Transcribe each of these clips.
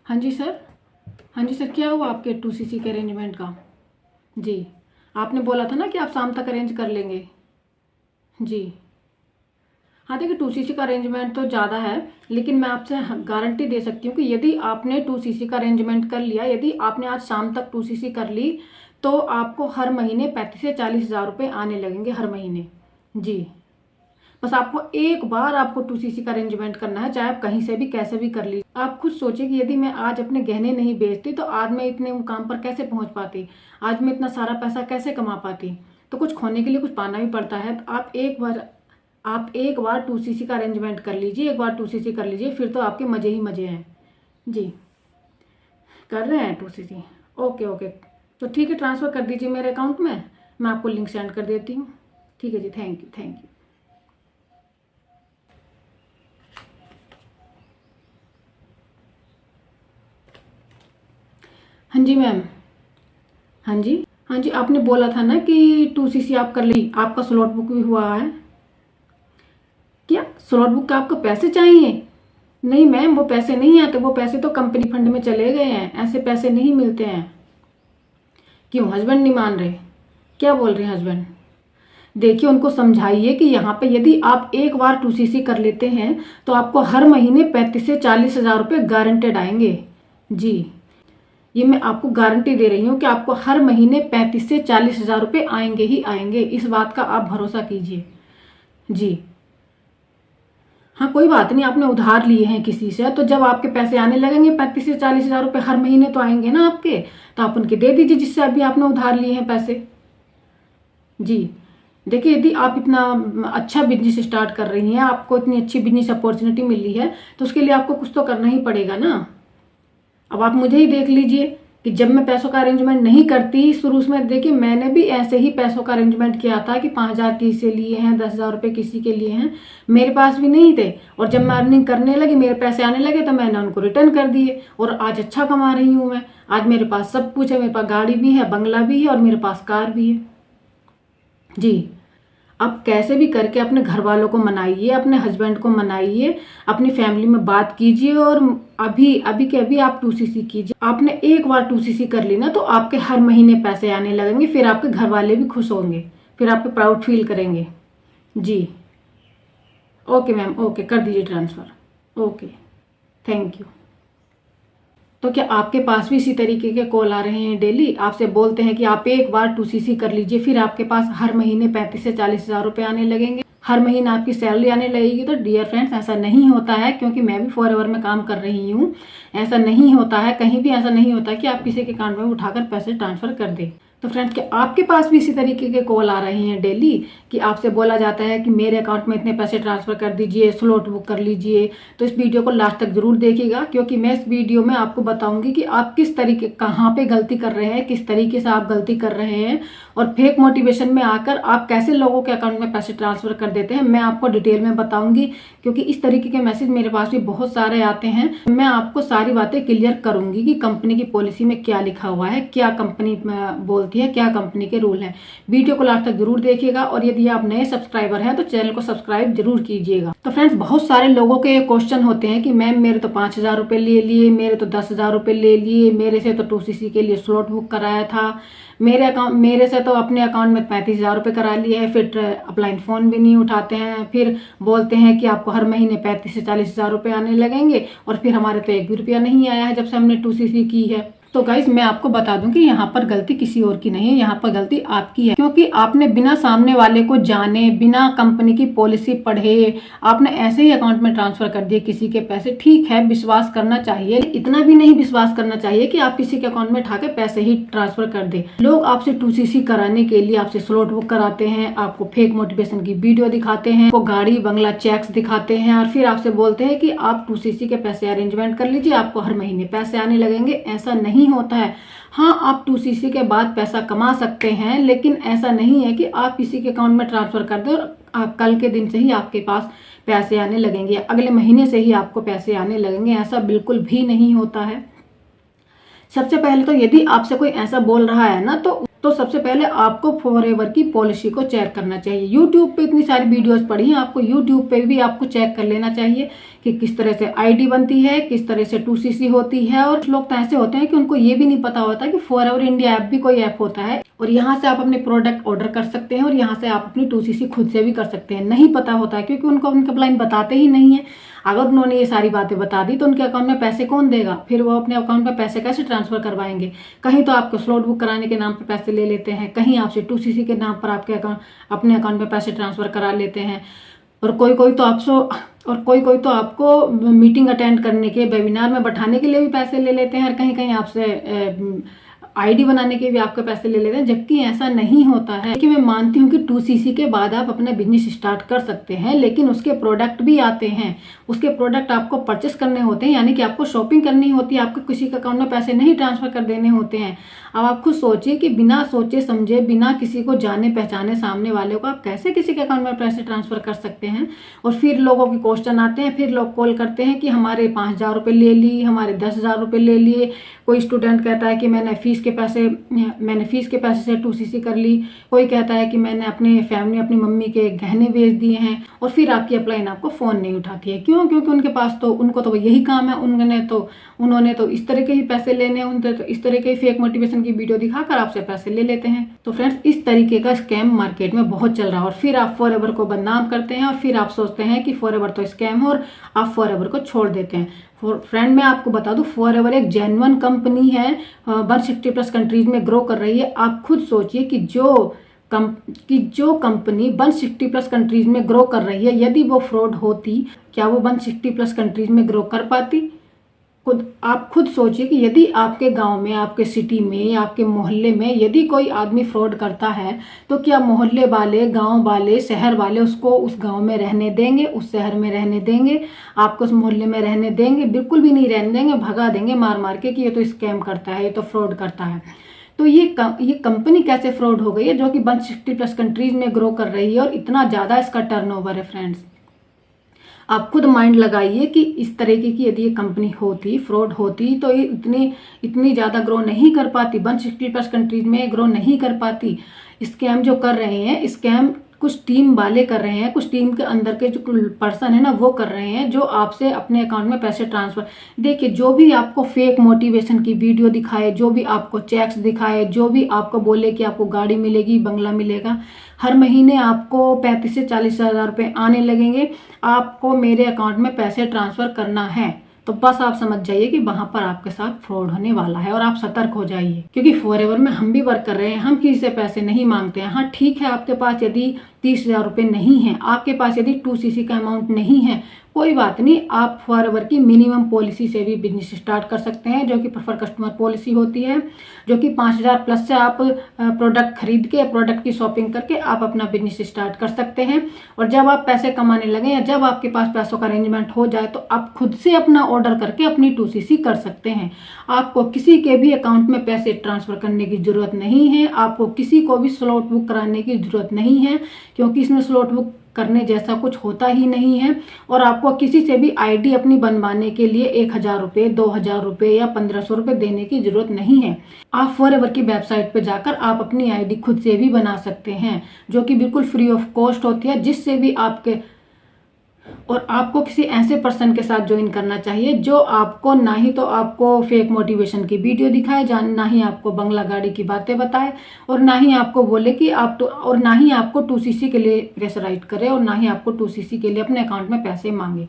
हाँ जी सर। हाँ जी सर, क्या हुआ आपके 2cc के अरेंजमेंट का? जी, आपने बोला था ना कि आप शाम तक अरेंज कर लेंगे। जी हाँ, देखिए 2cc का अरेंजमेंट तो ज़्यादा है, लेकिन मैं आपसे गारंटी दे सकती हूँ कि यदि आपने 2cc का अरेंजमेंट कर लिया, यदि आपने आज शाम तक 2cc कर ली, तो आपको हर महीने 35 से 40 हज़ार रुपये आने लगेंगे हर महीने। जी, बस आपको एक बार आपको 2cc का अरेंजमेंट करना है, चाहे आप कहीं से भी कैसे भी कर लीजिए। आप खुद सोचिए कि यदि मैं आज अपने गहने नहीं बेचती तो आज मैं इतने मुकाम पर कैसे पहुंच पाती, आज मैं इतना सारा पैसा कैसे कमा पाती। तो कुछ खोने के लिए कुछ पाना भी पड़ता है। तो आप एक बार 2cc का अरेंजमेंट कर लीजिए, एक बार 2cc कर लीजिए, फिर तो आपके मज़े ही मज़े हैं। जी, कर रहे हैं 2cc। ओके ओके, तो ठीक है, ट्रांसफ़र कर दीजिए मेरे अकाउंट में, मैं आपको लिंक सेंड कर देती हूँ। ठीक है जी, थैंक यू थैंक यू। हाँ जी मैम। हाँ जी। हाँ जी, आपने बोला था ना कि 2cc आप कर ली, आपका स्लॉट बुक भी हुआ है। क्या स्लॉट बुक का आपको पैसे चाहिए? नहीं मैम, वो पैसे नहीं आते, वो पैसे तो कंपनी फंड में चले गए हैं, ऐसे पैसे नहीं मिलते हैं। क्यों, हस्बैंड नहीं मान रहे? क्या बोल रहे हैं हस्बैंड? देखिए, उनको समझाइए कि यहाँ पे यदि आप एक बार 2cc कर लेते हैं तो आपको हर महीने 35 से 40 हज़ार रुपये गारंटेड आएंगे। जी, ये मैं आपको गारंटी दे रही हूँ कि आपको हर महीने 35 से 40 हज़ार रुपये आएंगे ही आएंगे, इस बात का आप भरोसा कीजिए। जी हाँ, कोई बात नहीं, आपने उधार लिए हैं किसी से, तो जब आपके पैसे आने लगेंगे 35 से 40 हज़ार रुपये हर महीने तो आएंगे ना आपके, तो आप उनके दे दीजिए जिससे अभी आपने उधार लिए हैं पैसे। जी, देखिए, यदि आप इतना अच्छा बिजनेस स्टार्ट कर रही हैं, आपको इतनी अच्छी बिजनेस अपॉर्चुनिटी मिली है, तो उसके लिए आपको कुछ तो करना ही पड़ेगा ना। अब आप मुझे ही देख लीजिए कि जब मैं पैसों का अरेंजमेंट नहीं करती शुरू में, देखिए मैंने भी ऐसे ही पैसों का अरेंजमेंट किया था कि 5,000 किसी से लिए हैं, 10,000 रुपये किसी के लिए हैं, मेरे पास भी नहीं थे। और जब मैं अर्निंग करने लगी, मेरे पैसे आने लगे, तो मैंने उनको रिटर्न कर दिए और आज अच्छा कमा रही हूँ मैं। आज मेरे पास सब कुछ है, मेरे पास गाड़ी भी है, बंगला भी है और मेरे पास कार भी है। जी, आप कैसे भी करके अपने घर वालों को मनाइए, अपने हस्बैंड को मनाइए, अपनी फैमिली में बात कीजिए और अभी अभी के अभी आप 2cc कीजिए। आपने एक बार 2cc कर ली ना, तो आपके हर महीने पैसे आने लगेंगे, फिर आपके घर वाले भी खुश होंगे, फिर आप पे प्राउड फील करेंगे। जी, ओके मैम, ओके, कर दीजिए ट्रांसफ़र। Okay, thank you. तो क्या आपके पास भी इसी तरीके के कॉल आ रहे हैं डेली? आपसे बोलते हैं कि आप एक बार 2cc कर लीजिए, फिर आपके पास हर महीने 35 से 40 हज़ार रुपये आने लगेंगे, हर महीने आपकी सैलरी आने लगेगी। तो डियर फ्रेंड्स, ऐसा नहीं होता है, क्योंकि मैं भी फॉरएवर में काम कर रही हूँ। ऐसा नहीं होता है, कहीं भी ऐसा नहीं होता कि आप किसी के अकाउंट में उठाकर पैसे ट्रांसफ़र कर दें। तो फ्रेंड्स, क्या आपके पास भी इसी तरीके के कॉल आ रहे हैं डेली कि आपसे बोला जाता है कि मेरे अकाउंट में इतने पैसे ट्रांसफ़र कर दीजिए, स्लॉट बुक कर लीजिए? तो इस वीडियो को लास्ट तक जरूर देखिएगा, क्योंकि मैं इस वीडियो में आपको बताऊंगी कि आप किस तरीके, कहाँ पे गलती कर रहे हैं, किस तरीके से आप गलती कर रहे हैं, और फेक मोटिवेशन में आकर आप कैसे लोगों के अकाउंट में पैसे ट्रांसफ़र कर देते हैं, मैं आपको डिटेल में बताऊंगी। क्योंकि इस तरीके के मैसेज मेरे पास भी बहुत सारे आते हैं। मैं आपको सारी बातें क्लियर करूंगी कि कंपनी की पॉलिसी में क्या लिखा हुआ है, क्या कंपनी बोलती है, क्या कंपनी के रूल हैं। वीडियो को लास्ट तक जरूर देखिएगा, और यदि आप नए सब्सक्राइबर हैं तो चैनल को सब्सक्राइब जरूर कीजिएगा। तो फ्रेंड्स, बहुत सारे लोगों के क्वेश्चन होते हैं कि मैम मेरे तो 5,000 रुपये ले लिए, मेरे तो 10,000 रुपये ले लिए, मेरे से तो 2cc के लिए स्लॉट बुक कराया था, मेरे से तो अपने अकाउंट में 35,000 रुपये करा लिए है, फिर अपलाइन फ़ोन भी नहीं उठाते हैं, फिर बोलते हैं कि आपको हर महीने 35 से 40 हज़ार रुपये आने लगेंगे, और फिर हमारे तो एक भी रुपया नहीं आया है जब से हमने 2cc की है। तो गाइस, मैं आपको बता दूं कि यहाँ पर गलती किसी और की नहीं है, यहाँ पर गलती आपकी है, क्योंकि आपने बिना सामने वाले को जाने, बिना कंपनी की पॉलिसी पढ़े, आपने ऐसे ही अकाउंट में ट्रांसफर कर दिए किसी के पैसे। ठीक है, विश्वास करना चाहिए, इतना भी नहीं विश्वास करना चाहिए कि आप किसी के अकाउंट में उठा के पैसे ही ट्रांसफर कर दे। लोग आपसे 2cc कराने के लिए आपसे स्लॉट बुक कराते हैं, आपको फेक मोटिवेशन की वीडियो दिखाते हैं, आपको गाड़ी बंगला चेक्स दिखाते हैं, और फिर आपसे बोलते हैं कि आप 2cc के पैसे अरेंजमेंट कर लीजिए, आपको हर महीने पैसे आने लगेंगे। ऐसा नहीं होता है। हाँ, आप 2cc के बाद पैसा कमा सकते हैं, लेकिन ऐसा नहीं है कि आप किसी के अकाउंट में ट्रांसफर कर दें और आप कल के दिन से ही आपके पास पैसे आने लगेंगे, अगले महीने से ही आपको पैसे आने लगेंगे। ऐसा बिल्कुल भी नहीं होता है। सबसे पहले तो यदि आपसे कोई ऐसा बोल रहा है ना, तो तो सबसे पहले आपको फॉरएवर की पॉलिसी को चेक करना चाहिए। यूट्यूब पे इतनी सारी वीडियोस पड़ी हैं, आपको यूट्यूब पे भी आपको चेक कर लेना चाहिए कि किस तरह से आईडी बनती है, किस तरह से 2CC होती है। और लोग तो ऐसे होते हैं कि उनको ये भी नहीं पता होता कि फॉरएवर इंडिया ऐप भी कोई ऐप होता है और यहाँ से आप अपने प्रोडक्ट ऑर्डर कर सकते हैं और यहाँ से आप अपनी 2CC खुद से भी कर सकते हैं। नहीं पता होता है क्योंकि उनको उनके क्लाइंट बताते ही नहीं है। अगर उन्होंने ये सारी बातें बता दी तो उनके अकाउंट में पैसे कौन देगा, फिर वो अपने अकाउंट में पैसे कैसे ट्रांसफर करवाएंगे। कहीं तो आपको स्लॉट बुक कराने के नाम पर पैसे ले लेते हैं, कहीं आपसे 2CC के नाम पर आपके अपने अकाउंट में पैसे ट्रांसफर करा लेते हैं। और कोई कोई तो आपको मीटिंग अटेंड करने के, वेबिनार में बैठाने के लिए भी पैसे ले लेते हैं और कहीं कहीं आपसे आईडी बनाने के भी आपके पैसे ले लेते हैं, जबकि ऐसा नहीं होता है। कि मैं मानती हूँ कि 2CC के बाद आप अपना बिजनेस स्टार्ट कर सकते हैं, लेकिन उसके प्रोडक्ट भी आते हैं, उसके प्रोडक्ट आपको परचेस करने होते हैं, यानी कि आपको शॉपिंग करनी होती है, आपको किसी के अकाउंट में पैसे नहीं ट्रांसफर कर देने होते हैं। अब आप खुद सोचिए कि बिना सोचे समझे, बिना किसी को जाने पहचाने सामने वाले को आप कैसे किसी के अकाउंट में पैसे ट्रांसफर कर सकते हैं। और फिर लोगों के क्वेश्चन आते हैं, फिर लोग कॉल करते हैं कि हमारे 5,000 रुपये ले ली, हमारे 10,000 रुपये ले लिए। कोई स्टूडेंट कहता है कि मैंने फीस के पैसे से 2CC कर ली। कोई कहता है कि मैंने अपनी मम्मी के गहने बेच दिए हैं। और फिर आपकी अपलाइन आपको फ़ोन नहीं उठाती है। क्यों? क्योंकि उनको तो यही काम है। उन्होंने तो इस तरह के ही पैसे लेने, उन्होंने तो इस तरह के फेक मोटिवेशन की वीडियो दिखाकर आपसे पैसे ले लेते हैं। तो फ्रेंड्स, इस तरीके का स्कैम मार्केट में बहुत चल रहा है और फिर आप फॉरएवर को बदनाम करते हैं और फिर आप सोचते हैं कि फॉरएवर तो स्कैम है और आप फॉरएवर को छोड़ देते हैं। फ्रेंड, मैं आपको बता दूं, फॉरएवर एक जेन्युइन कंपनी है, 160+ कंट्रीज में ग्रो कर रही है। आप खुद सोचिए कि जो कंपनी 160+ कंट्रीज में ग्रो कर रही है, यदि वो फ्रॉड होती, क्या वो 160+ कंट्रीज में ग्रो कर पाती? आप खुद सोचिए कि यदि आपके गांव में, आपके सिटी में या आपके मोहल्ले में यदि कोई आदमी फ्रॉड करता है, तो क्या मोहल्ले वाले, गांव वाले, शहर वाले उसको उस गांव में रहने देंगे, उस शहर में रहने देंगे, आपको उस मोहल्ले में रहने देंगे? बिल्कुल भी नहीं रहने देंगे, भगा देंगे मार मार के कि ये तो स्कैम करता है, ये तो फ्रॉड करता है। तो ये कंपनी कैसे फ्रॉड हो गई है जो कि 160+ कंट्रीज में ग्रो कर रही है और इतना ज़्यादा इसका टर्नओवर है। फ्रेंड्स, आप खुद माइंड लगाइए कि इस तरीके की यदि ये कंपनी होती, फ्रॉड होती, तो ये इतनी ज़्यादा ग्रो नहीं कर पाती, 160+ कंट्रीज में ग्रो नहीं कर पाती। स्कैम जो कर रहे हैं, स्कैम कुछ टीम वाले कर रहे हैं, कुछ टीम के अंदर के जो पर्सन है ना, वो कर रहे हैं, जो आपसे अपने अकाउंट में पैसे ट्रांसफर। देखिए, जो भी आपको फेक मोटिवेशन की वीडियो दिखाए, जो भी आपको चेक्स दिखाए, जो भी आपको बोले कि आपको गाड़ी मिलेगी, बंगला मिलेगा, हर महीने आपको 35 से 40 हज़ार रुपये आने लगेंगे, आपको मेरे अकाउंट में पैसे ट्रांसफर करना है, तो बस आप समझ जाइए कि वहां पर आपके साथ फ्रॉड होने वाला है और आप सतर्क हो जाइए। क्योंकि फॉरएवर में हम भी वर्क कर रहे हैं, हम किसी से पैसे नहीं मांगते हैं। हाँ, ठीक है, आपके पास यदि 30,000 रुपये नहीं है, आपके पास यदि 2CC का अमाउंट नहीं है, कोई बात नहीं, आप फॉरएवर की मिनिमम पॉलिसी से भी बिजनेस स्टार्ट कर सकते हैं, जो कि प्रेफर कस्टमर पॉलिसी होती है, जो कि 5,000 प्लस से आप प्रोडक्ट खरीद के, प्रोडक्ट की शॉपिंग करके आप अपना बिजनेस स्टार्ट कर सकते हैं। और जब आप पैसे कमाने लगे या जब आपके पास पैसों का अरेंजमेंट हो जाए, तो आप खुद से अपना ऑर्डर करके अपनी 2CC कर सकते हैं। आपको किसी के भी अकाउंट में पैसे ट्रांसफर करने की जरूरत नहीं है, आपको किसी को भी स्लॉट बुक कराने की जरूरत नहीं है, क्योंकि इसमें स्लॉट बुक करने जैसा कुछ होता ही नहीं है। और आपको किसी से भी आईडी अपनी बनवाने के लिए 1,000 रुपये, 2,000 रुपये या 1,500 रुपये देने की जरूरत नहीं है। आप फॉरएवर की वेबसाइट पे जाकर आप अपनी आईडी खुद से भी बना सकते हैं, जो कि बिल्कुल फ्री ऑफ कॉस्ट होती है, जिससे भी आपके, और आपको किसी ऐसे पर्सन के साथ ज्वाइन करना चाहिए जो आपको ना ही तो आपको फेक मोटिवेशन की वीडियो दिखाए, ना ही आपको बंगला गाड़ी की बातें बताए, और ना ही आपको बोले कि और ना ही आपको 2CC के लिए प्रेशराइज करे, और ना ही आपको 2CC के लिए अपने अकाउंट में पैसे मांगे।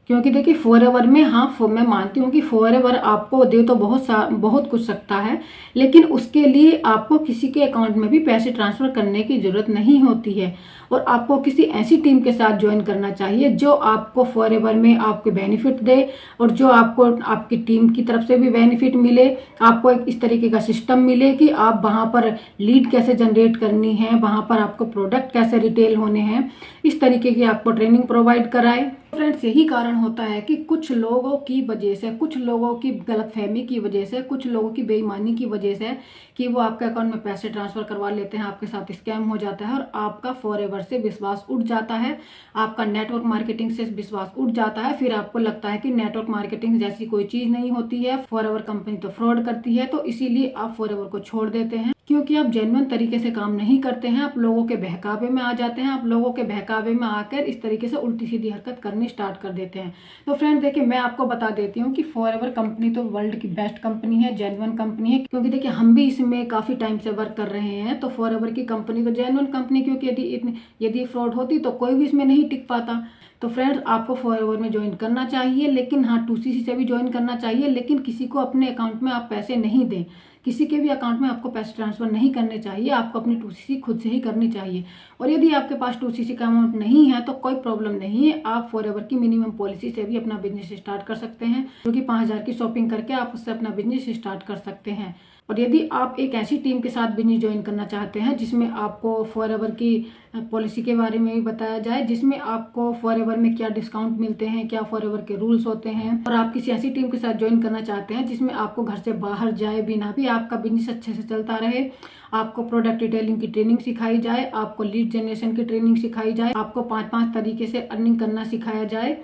क्योंकि देखिए, फॉरएवर में, हाँ, मैं मानती हूँ कि फॉरएवर आपको दे तो बहुत कुछ सकता है, लेकिन उसके लिए आपको किसी के अकाउंट में भी पैसे ट्रांसफर करने की जरूरत नहीं होती है। और आपको किसी ऐसी टीम के साथ ज्वाइन करना चाहिए जो आपको फॉरएवर में आपके बेनिफिट दे, और जो आपको आपकी टीम की तरफ से भी बेनिफिट मिले। आपको एक इस तरीके का सिस्टम मिले कि आप वहाँ पर लीड कैसे जनरेट करनी है, वहाँ पर आपको प्रोडक्ट कैसे रिटेल होने हैं, इस तरीके की आपको ट्रेनिंग प्रोवाइड कराए। फ्रेंड्स, यही कारण होता है कि कुछ लोगों की वजह से, कुछ लोगों की गलतफहमी की वजह से, कुछ लोगों की बेईमानी की वजह से, कि वो आपके अकाउंट में पैसे ट्रांसफर करवा लेते हैं, आपके साथ स्कैम हो जाता है और आपका फॉरएवर से विश्वास उठ जाता है, आपका नेटवर्क मार्केटिंग से विश्वास उठ जाता है। फिर आपको लगता है कि नेटवर्क मार्केटिंग जैसी कोई चीज नहीं होती है, फॉरएवर कंपनी तो फ्रॉड करती है, तो इसीलिए आप फॉरएवर को छोड़ देते हैं। क्योंकि आप जेन्युइन तरीके से काम नहीं करते हैं, आप लोगों के बहकावे में आ जाते हैं, आप लोगों के बहकावे में आकर इस तरीके से उल्टी सीधी हरकत करनी स्टार्ट कर देते हैं। तो फ्रेंड देखिए, मैं आपको बता देती हूँ कि फॉरएवर कंपनी तो वर्ल्ड की बेस्ट कंपनी है, जेन्युइन कंपनी है। क्योंकि देखिए, हम भी इसमें काफ़ी टाइम से वर्क कर रहे हैं, तो फॉरएवर की कंपनी तो जेन्युइन कंपनी, क्योंकि यदि फ्रॉड होती तो कोई भी इसमें नहीं टिक पाता। तो फ्रेंड्स, आपको फॉरएवर में ज्वाइन करना चाहिए, लेकिन हाँ, 2CC से भी ज्वाइन करना चाहिए, लेकिन किसी को अपने अकाउंट में आप पैसे नहीं दें। किसी के भी अकाउंट में आपको पैसे ट्रांसफर नहीं करने चाहिए, आपको अपनी 2CC खुद से ही करनी चाहिए। और यदि आपके पास 2CC का अमाउंट नहीं है तो कोई प्रॉब्लम नहीं है, आप फॉरएवर की मिनिमम पॉलिसी से भी अपना बिजनेस स्टार्ट कर सकते हैं, जो कि 5,000 की शॉपिंग करके आप उससे अपना बिजनेस स्टार्ट कर सकते हैं। और यदि आप एक ऐसी टीम के साथ बिजनेस ज्वाइन करना चाहते हैं जिसमें आपको फॉरएवर की पॉलिसी के बारे में भी बताया जाए, जिसमें आपको फॉरएवर में क्या डिस्काउंट मिलते हैं, क्या फॉरएवर के रूल्स होते हैं, और आप किसी ऐसी टीम के साथ ज्वाइन करना चाहते हैं जिसमें आपको घर से बाहर जाए बिना भी आपका बिजनेस अच्छे से चलता रहे, आपको प्रोडक्ट डिटेलिंग की ट्रेनिंग सिखाई जाए, आपको लीड जनरेशन की ट्रेनिंग सिखाई जाए, आपको 5-5 तरीके से अर्निंग करना सिखाया जाए,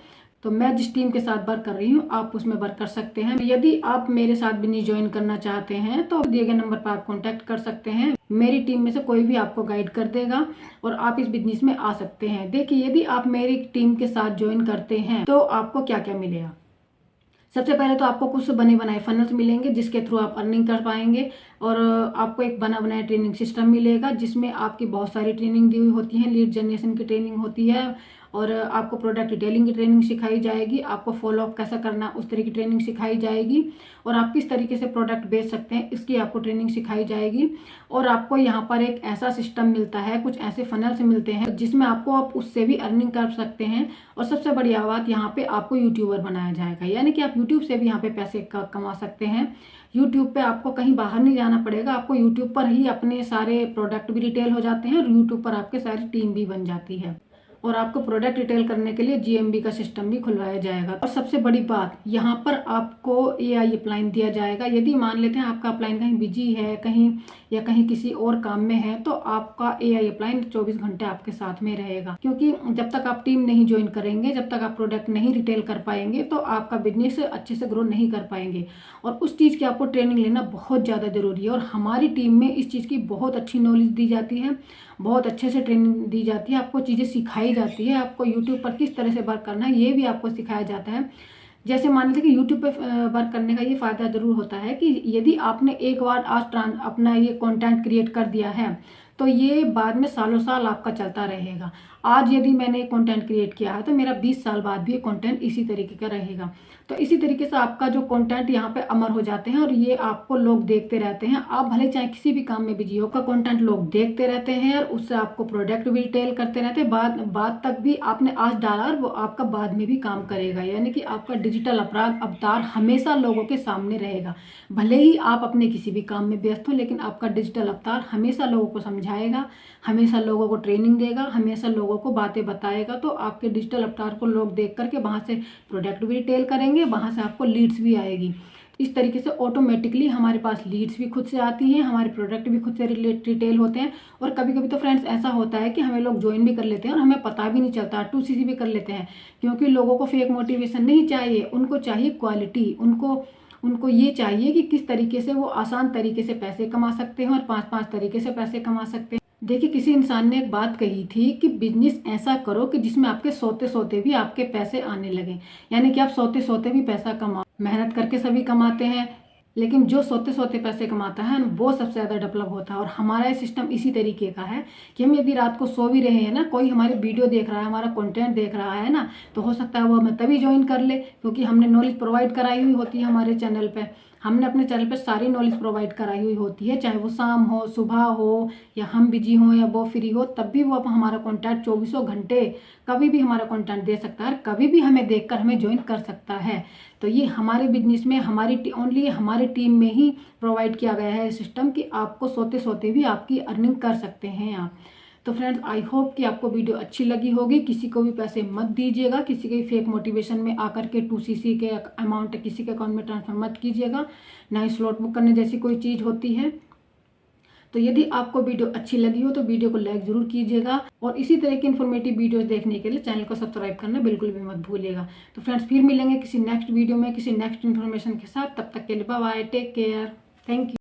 तो मैं जिस टीम के साथ वर्क कर रही हूँ आप उसमें वर्क कर सकते हैं। यदि आप मेरे साथ बिजनेस ज्वाइन करना चाहते हैं तो दिए गए नंबर पर आप कांटेक्ट कर सकते हैं, मेरी टीम में से कोई भी आपको गाइड कर देगा और आप इस बिजनेस में आ सकते हैं। देखिए, यदि आप मेरी टीम के साथ ज्वाइन करते हैं तो आपको क्या क्या मिलेगा। सबसे पहले तो आपको कुछ बने बनाए फनल्स मिलेंगे जिसके थ्रू आप अर्निंग कर पाएंगे, और आपको एक बना बनाया ट्रेनिंग सिस्टम मिलेगा जिसमें आपकी बहुत सारी ट्रेनिंग दी हुई होती है, लीड जनरेशन की ट्रेनिंग होती है, और आपको प्रोडक्ट डिटेलिंग की ट्रेनिंग सिखाई जाएगी, आपको फॉलो अप कैसा करना उस तरह की ट्रेनिंग सिखाई जाएगी, और आप किस तरीके से प्रोडक्ट बेच सकते हैं इसकी आपको ट्रेनिंग सिखाई जाएगी। और आपको यहाँ पर एक ऐसा सिस्टम मिलता है, कुछ ऐसे फनल्स मिलते हैं जिसमें आपको आप उससे भी अर्निंग कर सकते हैं। और सबसे बढ़िया बात, यहाँ पे आपको यूट्यूबर बनाया जाएगा, यानी कि आप यूट्यूब से भी यहाँ पे पैसे कमा सकते हैं। यूट्यूब पे आपको कहीं बाहर नहीं जाना पड़ेगा, आपको यूट्यूब पर ही अपने सारे प्रोडक्ट भी रिटेल हो जाते हैं और यूट्यूब पर आपके सारी टीम भी बन जाती है, और आपको प्रोडक्ट रिटेल करने के लिए GMB का सिस्टम भी खुलवाया जाएगा। और सबसे बड़ी बात, यहाँ पर आपको AI अपलाइन दिया जाएगा। यदि मान लेते हैं आपका अपलाइन कहीं बिजी है, कहीं या कहीं किसी और काम में है, तो आपका AI अपलाइन 24 घंटे आपके साथ में रहेगा। क्योंकि जब तक आप टीम नहीं ज्वाइन करेंगे, जब तक आप प्रोडक्ट नहीं रिटेल कर पाएंगे, तो आपका बिजनेस अच्छे से ग्रो नहीं कर पाएंगे, और उस चीज़ की आपको ट्रेनिंग लेना बहुत ज़्यादा जरूरी है। और हमारी टीम में इस चीज़ की बहुत अच्छी नॉलेज दी जाती है, बहुत अच्छे से ट्रेनिंग दी जाती है, आपको चीज़ें सिखाई जाती है, आपको यूट्यूब पर किस तरह से वर्क करना है ये भी आपको सिखाया जाता है। जैसे मान लीजिए कि यूट्यूब पे वर्क करने का ये फ़ायदा ज़रूर होता है कि यदि आपने एक बार आज अपना ये कंटेंट क्रिएट कर दिया है तो ये बाद में सालों साल आपका चलता रहेगा। आज यदि मैंने एक कंटेंट क्रिएट किया है तो मेरा 20 साल बाद भी ये कंटेंट इसी तरीके का रहेगा। तो इसी तरीके से आपका जो कंटेंट यहाँ पे अमर हो जाते हैं और ये आपको लोग देखते रहते हैं। आप भले चाहे किसी भी काम में बिजी हो, का कंटेंट लोग देखते रहते हैं और उससे आपको प्रोडक्ट भी रिटेल करते रहते हैं। बाद तक भी आपने आज डाला और वो आपका बाद में भी काम करेगा, यानी कि आपका डिजिटल अवतार हमेशा लोगों के सामने रहेगा। भले ही आप अपने किसी भी काम में व्यस्त हो, लेकिन आपका डिजिटल अवतार हमेशा लोगों को समझाएगा, हमेशा लोगों को ट्रेनिंग देगा, हमेशा लोगों को बातें बताएगा। तो आपके डिजिटल अवतार को लोग देख करके वहाँ से प्रोडक्ट भी रिटेल करेंगे, वहाँ से आपको लीड्स भी आएगी। इस तरीके से ऑटोमेटिकली हमारे पास लीड्स भी खुद से आती हैं, हमारे प्रोडक्ट भी खुद से रिटेल होते हैं। और कभी कभी तो फ्रेंड्स ऐसा होता है कि हमें लोग ज्वाइन भी कर लेते हैं और हमें पता भी नहीं चलता, 2CC भी कर लेते हैं, क्योंकि लोगों को फेक मोटिवेशन नहीं चाहिए, उनको चाहिए क्वालिटी। उनको ये चाहिए कि किस तरीके से वो आसान तरीके से पैसे कमा सकते हैं और 5-5 तरीके से पैसे कमा सकते हैं। देखिए, किसी इंसान ने एक बात कही थी कि बिजनेस ऐसा करो कि जिसमें आपके सोते सोते भी आपके पैसे आने लगे, यानी कि आप सोते सोते भी पैसा कमाओ। मेहनत करके सभी कमाते हैं, लेकिन जो सोते सोते पैसे कमाता है वो सबसे ज़्यादा डेवलप होता है। और हमारा ये सिस्टम इसी तरीके का है कि हम यदि रात को सो भी रहे हैं ना, कोई हमारे वीडियो देख रहा है, हमारा कंटेंट देख रहा है ना, तो हो सकता है वो हमें तभी ज्वाइन कर ले, क्योंकि हमने नॉलेज प्रोवाइड कराई हुई होती है हमारे चैनल पे। हमने अपने चैनल पे सारी नॉलेज प्रोवाइड कराई हुई होती है, चाहे वो शाम हो, सुबह हो, या हम बिजी हों या वो फ्री हो, तब भी वो अब हमारा कॉन्टैक्ट 24 घंटे कभी भी हमारा कॉन्टेंट दे सकता है, कभी भी हमें देखकर हमें ज्वाइन कर सकता है। तो ये हमारे बिजनेस में ओनली हमारी टीम में ही प्रोवाइड किया गया है सिस्टम कि आपको सोते सोते भी आपकी अर्निंग कर सकते हैं आप। तो फ्रेंड्स, आई होप कि आपको वीडियो अच्छी लगी होगी। किसी को भी पैसे मत दीजिएगा, किसी के फेक मोटिवेशन में आकर के 2CC के अमाउंट किसी के अकाउंट में ट्रांसफर मत कीजिएगा, ना ही स्लॉट बुक करने जैसी कोई चीज़ होती है। तो यदि आपको वीडियो अच्छी लगी हो तो वीडियो को लाइक जरूर कीजिएगा, और इसी तरह की इन्फॉर्मेटिव वीडियोस देखने के लिए चैनल को सब्सक्राइब करना बिल्कुल भी मत भूलिएगा। तो फ्रेंड्स, फिर मिलेंगे किसी नेक्स्ट वीडियो में किसी नेक्स्ट इन्फॉर्मेशन के साथ। तब तक के लिए bye bye, take care, thank you.